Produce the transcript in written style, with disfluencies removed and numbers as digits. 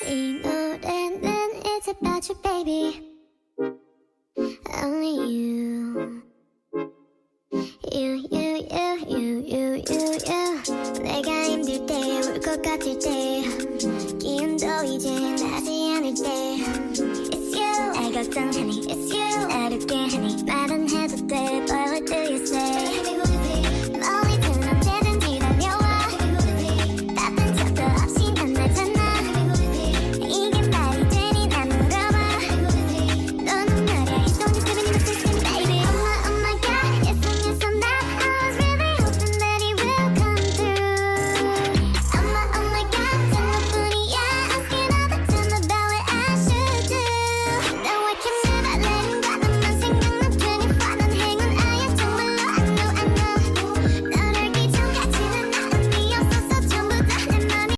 이 노래는 It's about you baby Only you 내가 힘들 때 울 것 같을 때 기운도 이제 나지 않을 때 It's you 날 걱정하니 It's you 어렵게 하니 말은 해도 돼 But what do you say